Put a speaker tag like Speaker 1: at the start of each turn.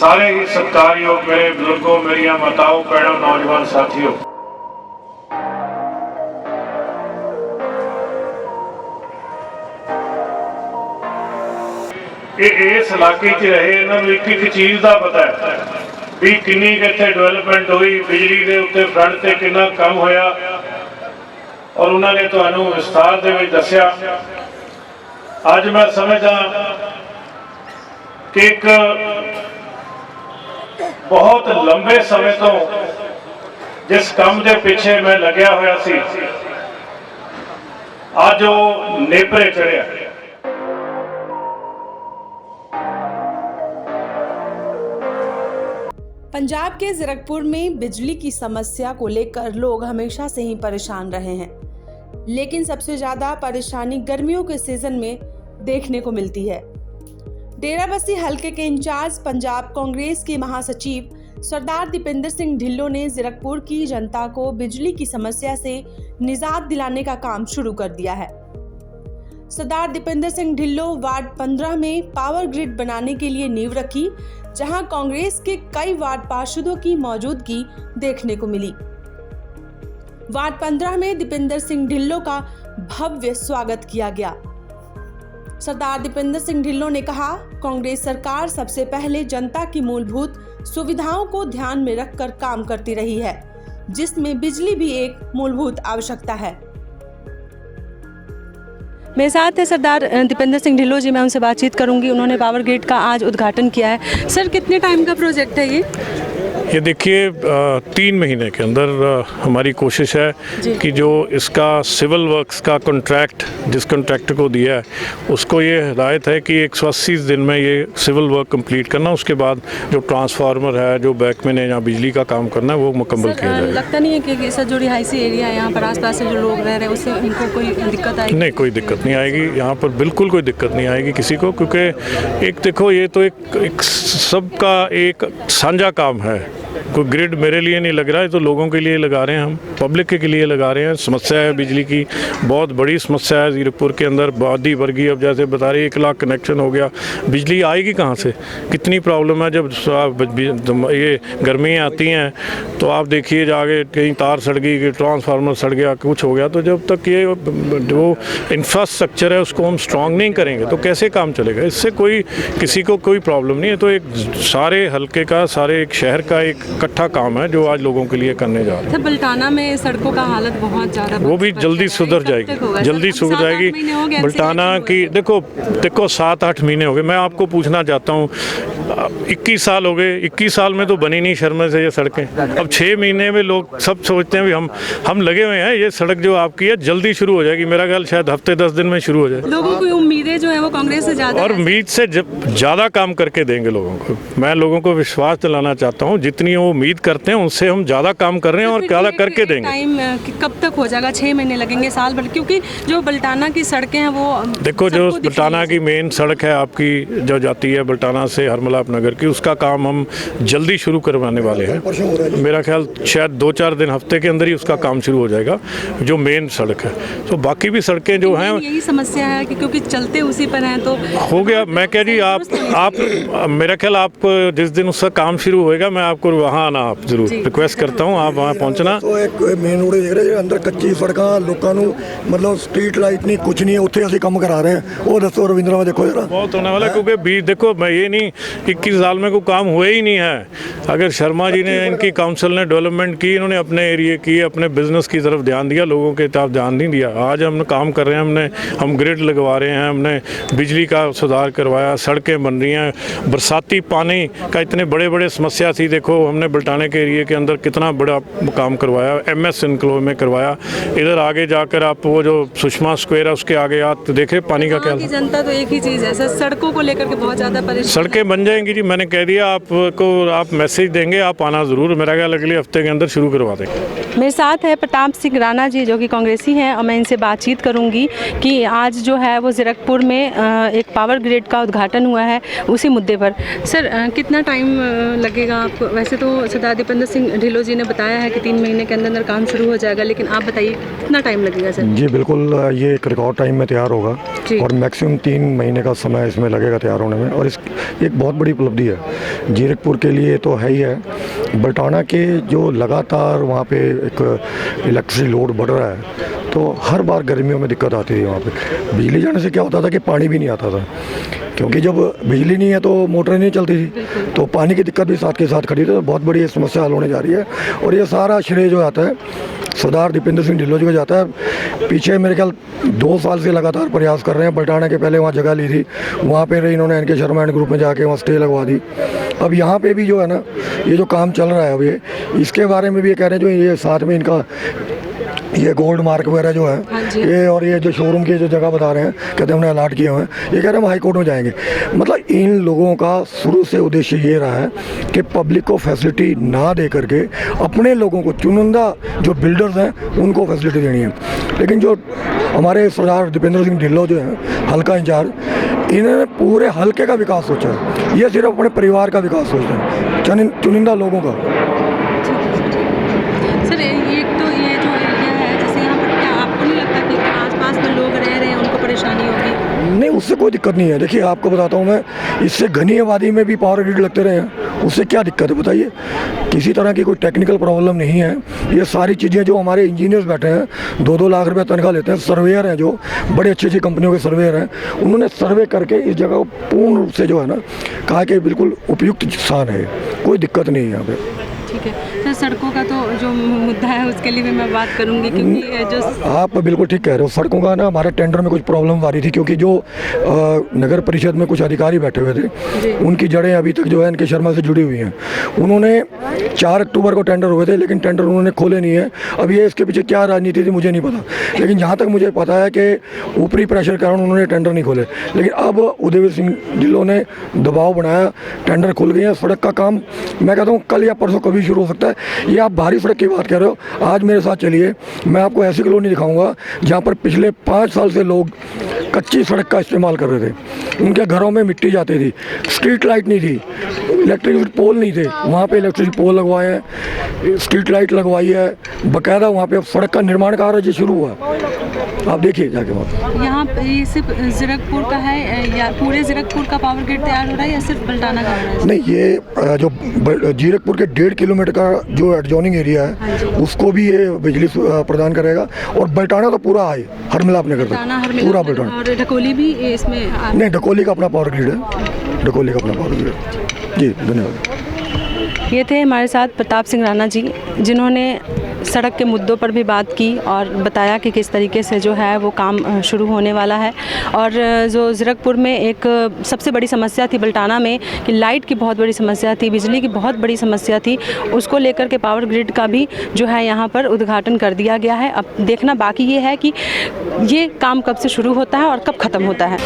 Speaker 1: सारे ही सत्कारयोग मेरे बुजुर्गों, मेरिया माताओं, भैनों, नौजवान साथियों, इस इलाके च रहे इन्होंने एक चीज़ का पता है भी किन्नी इत्थे डेवलपमेंट हुई, बिजली के उत्ते फ्रंट से कितना काम होया, और उन्होंने तुहानू विस्तार दे विच दस्सिया। अज मैं समझदा कि एक बहुत लंबे समय तो जिस काम के पिछे मैं लग्या होया सी, अज वो नेपरे चढ़िया।
Speaker 2: पंजाब के ज़ीरकपुर में बिजली की समस्या को लेकर लोग हमेशा से ही परेशान रहे हैं, लेकिन सबसे ज़्यादा परेशानी गर्मियों के सीजन में देखने को मिलती है। डेराबस्सी हलके के इंचार्ज पंजाब कांग्रेस के महासचिव सरदार दीपेंद्र सिंह ढिल्लों ने ज़ीरकपुर की जनता को बिजली की समस्या से निजात दिलाने का काम शुरू कर दिया है। सरदार दीपेंद्र सिंह ढिल्लों वार्ड 15 में पावर ग्रिड बनाने के लिए नींव रखी, जहां कांग्रेस के कई वार्ड पार्षदों की मौजूदगी देखने को मिली। वार्ड 15 में दीपेंद्र सिंह ढिल्लों का भव्य स्वागत किया गया। सरदार दीपेंद्र सिंह ढिल्लों ने कहा, कांग्रेस सरकार सबसे पहले जनता की मूलभूत सुविधाओं को ध्यान में रखकर काम करती रही है, जिसमें बिजली भी एक मूलभूत आवश्यकता है। मेरे साथ है सरदार दीपेंद्र सिंह ढिल्लों जी, मैं उनसे बातचीत करूंगी। उन्होंने पावर ग्रिड का आज उद्घाटन किया है। सर, कितने टाइम का प्रोजेक्ट है ये
Speaker 1: देखिए 3 महीने के अंदर हमारी कोशिश है कि जो इसका सिविल वर्क्स का कॉन्ट्रैक्ट जिस कॉन्ट्रैक्टर को दिया है उसको ये हिदायत है कि 180 दिन में ये सिविल वर्क कंप्लीट करना। उसके बाद जो ट्रांसफार्मर है, जो बैकमेन है, यहाँ बिजली का काम करना है, वो मुकम्मल किया जाएगा।
Speaker 2: लगता नहीं है कि सर जो रिहायशी एरिया है यहाँ पर आसपास से जो लोग रह रहे हैं उससे उनको कोई दिक्कत आएगी?
Speaker 1: नहीं, कोई दिक्कत नहीं आएगी। यहाँ पर बिल्कुल कोई दिक्कत नहीं आएगी किसी को, क्योंकि एक देखो ये तो एक सबका एक साझा काम है। कोई ग्रिड मेरे लिए नहीं लग रहा है, तो लोगों के लिए लगा रहे हैं, हम पब्लिक के लिए लगा रहे हैं। समस्या है बिजली की, बहुत बड़ी समस्या है ज़ीरकपुर के अंदर, आधी वर्गी। अब जैसे बता रही 1 लाख कनेक्शन हो गया, बिजली आएगी कहाँ से? कितनी प्रॉब्लम है। जब ये गर्मियाँ आती हैं तो आप देखिए जाके कहीं तार सड़ गई, ट्रांसफार्मर सड़ गया, कुछ हो गया, तो जब तक ये जो इंफ्रास्ट्रक्चर है उसको हम स्ट्रॉन्ग नहीं करेंगे तो कैसे काम चलेगा? इससे कोई किसी को कोई प्रॉब्लम नहीं है। तो एक सारे हल्के का, सारे एक शहर का एक इकट्ठा काम है जो आज लोगों के लिए करने जा रहे हैं।
Speaker 2: बल्टाना में सड़कों का हालत बहुत ज़्यादा,
Speaker 1: वो भी जल्दी सुधर जाएगी, जल्दी सुधर जाएगी। बल्टाना की देखो 7-8 महीने हो गए। मैं आपको पूछना चाहता हूँ, 21 साल हो गए, 21 साल में तो बनी नहीं शर्मा से ये सड़कें। अब 6 महीने में लोग सब सोचते हैं भी हम लगे हुए हैं, ये सड़क जो आपकी है जल्दी शुरू हो जाएगी। मेरा ख्याल शायद हफ्ते 10 दिन में शुरू हो जाए।
Speaker 2: लोगों की उम्मीदें जो है वो कांग्रेस से ज़्यादा,
Speaker 1: और उम्मीद से ज़्यादा काम करके देंगे लोगों को। मैं लोगों को विश्वास दिलाना चाहता हूँ, जितनी वो उम्मीद करते हैं उनसे हम ज़्यादा काम कर रहे हैं और ज़्यादा करके देंगे।
Speaker 2: टाइम कब तक हो जाएगा? 6 महीने लगेंगे, साल भर? क्योंकि जो बल्टाना की सड़कें हैं वो
Speaker 1: देखो, जो बल्टाना की मेन सड़क है आपकी जो जाती है बल्टाना से हरमलाप नगर की, उसका काम हम जल्दी शुरू करवाने वाले हैं। मेरा ख्याल शायद 2-4 दिन, हफ्ते के अंदर ही उसका काम शुरू हो जाएगा, जो मेन सड़क है। तो बाकी भी सड़कें जो हैं,
Speaker 2: यही समस्या है कि क्योंकि चलते उसी पर हैं तो
Speaker 1: हो गया। मैं कह रही आप मेरा ख्याल आप जिस दिन उसका काम शुरू होएगा मैं आपको वहाँ आना, आप जरूर रिक्वेस्ट करता हूँ, आप वहाँ पहुँचना।
Speaker 3: तो एक मेन रोड देख रहे अंदर कच्ची सड़कां, लोगों को मतलब स्ट्रीट लाइट नहीं, कुछ नहीं है, उत्थे ਅਸੀਂ ਕੰਮ करा रहे हैं। वो दसो रविंद्रा में देखो जरा,
Speaker 1: बहुत होने वाला है। क्योंकि बीच देखो, मैं ये नहीं 21 साल में कोई काम हुए ही नहीं है। अगर शर्मा जी ने, इनकी काउंसिल ने डेवलपमेंट की, इन्होंने अपने एरिए की, अपने बिजनेस की तरफ ध्यान दिया, लोगों के तरफ ध्यान नहीं दिया। आज हम काम कर रहे हैं, हम ग्रिड लगवा रहे हैं, हमने बिजली का सुधार करवाया, सड़कें बन रही हैं। बरसाती पानी का इतने बड़े बड़े समस्या थी, देखो हमने बल्टाने के एरिए के अंदर कितना बड़ा काम करवाया, MS इनक्लोव में करवाया। इधर आगे जाकर आप वो जो सुषमा स्क्वायर है उसके आगे आप देखे पानी का क्या।
Speaker 2: जनता तो एक ही चीज़ है सर, सड़कों को लेकर के बहुत ज़्यादा परेशान।
Speaker 1: सड़कें बन जाएंगी जी, मैंने कह दिया आपको। आप मैसेज मैसेज देंगे, आप आना ज़रूर। मेरा ख्याल अगले हफ्ते के अंदर शुरू करवा देंगे।
Speaker 2: मेरे साथ है प्रताप सिंह राणा जी, जो कि कांग्रेसी हैं, और मैं इनसे बातचीत करूंगी कि आज जो है वो ज़ीरकपुर में एक पावर ग्रिड का उद्घाटन हुआ है, उसी मुद्दे पर। सर, कितना टाइम लगेगा आपको? वैसे तो सरदार दीपेंद्र सिंह ढिल्लों जी ने बताया है कि 3 महीने के अंदर काम शुरू हो जाएगा, लेकिन आप बताइए कितना टाइम लगेगा सर?
Speaker 3: जी बिल्कुल, ये एक रिकॉर्ड टाइम में तैयार होगा और मैक्सिमम 3 महीने का समय इसमें लगेगा तैयार होने में। और इस एक बहुत बड़ी उपलब्धि है ज़ीरकपुर के लिए, तो है ही है। बल्टाना के जो लगातार वहाँ पे एक इलेक्ट्रिसिटी लोड बढ़ रहा है, तो हर बार गर्मियों में दिक्कत आती है। वहाँ पे बिजली जाने से क्या होता था कि पानी भी नहीं आता था, क्योंकि जब बिजली नहीं है तो मोटरें नहीं चलती थी, तो पानी की दिक्कत भी साथ के साथ खड़ी थी। तो बहुत बड़ी समस्या हल होने जा रही है और ये सारा श्रेय जो आता है सरदार दीपेंद्र सिंह ढिल्लों जी को जाता है। पीछे मेरे ख्याल 2 साल से लगातार प्रयास कर रहे हैं। बल्टाना के पहले वहाँ जगह ली थी, वहाँ पे इन्होंने एनके शर्मा एंड ग्रुप में जाके वहाँ स्टे लगवा दी। अब यहाँ पे भी जो है ना, ये जो काम चल रहा है अब इसके बारे में भी ये कह रहे हैं, जो ये साथ में इनका ये गोल्ड मार्क वगैरह जो है ये, और ये जो शोरूम की जो जगह बता रहे हैं, कहते हैं हमने अलाट किए हुए हैं, ये कह रहे हैं हम हाई कोर्ट में जाएंगे। मतलब इन लोगों का शुरू से उद्देश्य ये रहा है कि पब्लिक को फैसिलिटी ना दे करके अपने लोगों को, चुनिंदा जो बिल्डर्स हैं उनको फैसिलिटी देनी है। लेकिन जो हमारे सरदार दीपेंद्र सिंह ढिल्लों जो हैं हल्का इंचार्ज, इन्होंने पूरे हल्के का विकास सोचा है। ये सिर्फ अपने परिवार का विकास सोचते हैं, चुनिंदा लोगों का।
Speaker 2: सर, एक तो ये जो एरिया है, जैसे यहाँ पर क्या आपको नहीं लगता कि आसपास में लोग रह रहे हैं उनको परेशानी होगी?
Speaker 3: नहीं, उससे कोई दिक्कत नहीं है। देखिए आपको बताता हूँ मैं, इससे घनी आबादी में भी पावर ग्रिड लगते रहे हैं, उससे क्या दिक्कत है बताइए? किसी तरह की कोई टेक्निकल प्रॉब्लम नहीं है। ये सारी चीज़ें जो हमारे इंजीनियर्स बैठे हैं, 2-2 लाख रुपए तनख्वाह लेते हैं, सर्वेयर हैं जो बड़े अच्छी कंपनियों के सर्वेयर हैं, उन्होंने सर्वे करके इस जगह को पूर्ण रूप से जो है ना कहा कि बिल्कुल उपयुक्त स्थान है, कोई दिक्कत नहीं है यहाँ पे।
Speaker 2: ठीक है सर, सड़कों का तो जो मुद्दा है उसके लिए भी मैं बात करूंगी, क्योंकि जो
Speaker 3: आप बिल्कुल ठीक कह रहे हो। सड़कों का ना हमारे टेंडर में कुछ प्रॉब्लम आ रही थी, क्योंकि जो नगर परिषद में कुछ अधिकारी बैठे हुए थे, उनकी जड़ें अभी तक जो है एनके शर्मा से जुड़ी हुई हैं। उन्होंने 4 अक्टूबर को टेंडर हुए थे, लेकिन टेंडर उन्होंने खोले नहीं है। अब ये इसके पीछे क्या राजनीति थी मुझे नहीं पता, लेकिन जहाँ तक मुझे पता है कि ऊपरी प्रेशर के कारण उन्होंने टेंडर नहीं खोले। लेकिन अब उदयवीर सिंह ढिल्लों ने दबाव बनाया, टेंडर खुल गए हैं। सड़क का काम मैं कहता हूँ कल या परसों कभी शुरू हो सकता है। ये आप भारी सड़क की बात कर रहे हो, आज मेरे साथ चलिए, मैं आपको ऐसी कॉलोनी दिखाऊंगा जहाँ पर पिछले 5 साल से लोग कच्ची सड़क का इस्तेमाल कर रहे थे। उनके घरों में मिट्टी जाती थी, स्ट्रीट लाइट नहीं थी, इलेक्ट्रिक पोल नहीं थे, वहाँ पे इलेक्ट्रिक पोल लगवाए हैं, स्ट्रीट लाइट लगवाई है बाकायदा। वहाँ पे सड़क का निर्माण कार्य शुरू हुआ, आप देखिए जाके वहाँ।
Speaker 2: यहाँ पे सिर्फ ज़ीरकपुर का है या पूरे ज़ीरकपुर का पावर ग्रिड तैयार हो रहा है या सिर्फ बल्टाना का हो रहा है?
Speaker 3: नहीं, ये जो ज़ीरकपुर के 1.5 किलोमीटर का जो एडजॉइनिंग एरिया है उसको भी ये बिजली प्रदान करेगा। और बल्टाना तो पूरा है, हरमिलाप नगर तक पूरा बल्टाना।
Speaker 2: और ढकोली भी इसमें
Speaker 3: नहीं, ढकोली का अपना पावर ग्रिड है, ढकोली का अपना पावर ग्रिड है। जी धन्यवाद।
Speaker 2: ये थे हमारे साथ प्रताप सिंह राणा जी, जिन्होंने सड़क के मुद्दों पर भी बात की और बताया कि किस तरीके से जो है वो काम शुरू होने वाला है। और जो ज़ीरकपुर में एक सबसे बड़ी समस्या थी बल्टाना में कि लाइट की बहुत बड़ी समस्या थी, बिजली की बहुत बड़ी समस्या थी, उसको लेकर के पावर ग्रिड का भी जो है यहाँ पर उद्घाटन कर दिया गया है। अब देखना बाकी ये है कि ये काम कब से शुरू होता है और कब ख़त्म होता है।